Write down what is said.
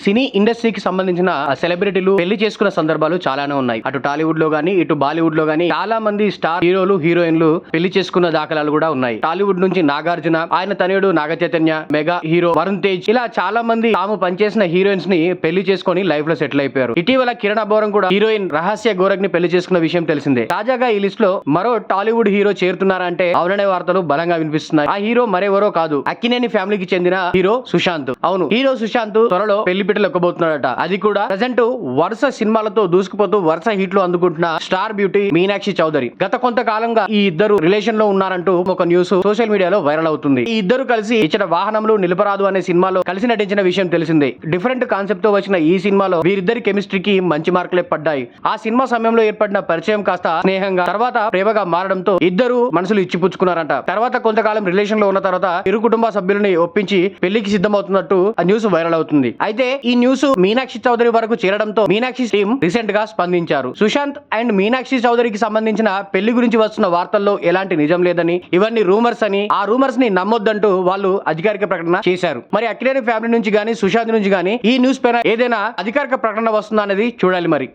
సినీ ఇండస్ట్రీకి సంబంధించిన సెలబ్రిటీలు పెళ్లి చేసుకున్న సందర్భాలు చాలానే ఉన్నాయి. అటు టాలీవుడ్ లో గానీ ఇటు బాలీవుడ్ లో గానీ చాలా మంది స్టార్ హీరోలు హీరోయిన్లు పెళ్లి చేసుకున్న దాఖలాలు కూడా ఉన్నాయి. టాలీవుడ్ నుంచి నాగార్జున, ఆయన తనయుడు నాగ చైతన్య, మెగా హీరో వరుణ్ తేజ్, ఇలా చాలా మంది తాము పనిచేసిన హీరోయిన్స్ ని పెళ్లి చేసుకుని లైఫ్ లో సెటిల్ అయిపోయారు. ఇటీవల కిరణ్ అబ్బోరం కూడా హీరోయిన్ రహస్య గోరక్ ని పెళ్లి చేసుకున్న విషయం తెలిసిందే. తాజాగా ఈ లిస్ట్ లో మరో టాలీవుడ్ హీరో చేరుతున్నారా అంటే అవుననే వార్తలు బలంగా వినిపిస్తున్నాయి. ఆ హీరో మరెవరో కాదు, అక్కినేని ఫ్యామిలీకి చెందిన హీరో సుశాంత్. అవును, హీరో సుశాంత్ త్వరలో పెళ్లి పిట్టలు ఎక్కబోతున్నాడట. అది కూడా ప్రెజెంట్ వరుస సినిమాలతో దూసుకుపోతూ వరుస హిట్లు అందుకుంటున్న స్టార్ బ్యూటీ మీనాక్షి చౌదరి. గత కొంతకాలంగా ఈ ఇద్దరు రిలేషన్ లో ఉన్నారంటూ ఒక న్యూస్ సోషల్ మీడియాలో వైరల్ అవుతుంది. ఈ ఇద్దరు కలిసి ఇచ్చట వాహనంలో నిలపరాదు అనే సినిమాలో కలిసి నటించిన విషయం తెలిసిందే. డిఫరెంట్ కాన్సెప్ట్ తో వచ్చిన ఈ సినిమాలో వీరిద్దరి కెమిస్ట్రీకి మంచి మార్కులే పడ్డాయి. ఆ సినిమా సమయంలో ఏర్పడిన పరిచయం కాస్త స్నేహంగా, తర్వాత ప్రేమగా మారడంతో ఇద్దరు మనసులు ఇచ్చిపుచ్చుకున్నారంట. తర్వాత కొంతకాలం రిలేషన్ లో ఉన్న తర్వాత ఇరు కుటుంబ సభ్యులని ఒప్పించి పెళ్లికి సిద్ధమవుతున్నట్టు ఆ న్యూస్ వైరల్ అవుతుంది. అయితే ఈ న్యూస్ మీనాక్షి చౌదరి వరకు చేరడంతో మీనాక్షి టీం రీసెంట్ గా స్పందించారు. సుశాంత్ అండ్ మీనాక్షి చౌదరికి సంబంధించిన పెళ్లి గురించి వస్తున్న వార్తల్లో ఎలాంటి నిజం లేదని, ఇవన్నీ రూమర్స్ అని, ఆ రూమర్స్ ని నమ్మొద్దంటూ వాళ్ళు అధికారిక ప్రకటన చేశారు. మరి అక్కినేని ఫ్యామిలీ నుంచి గానీ సుశాంత్ నుంచి గానీ ఈ న్యూస్ పైన ఏదైనా అధికారిక ప్రకటన వస్తుందా అనేది చూడాలి మరి.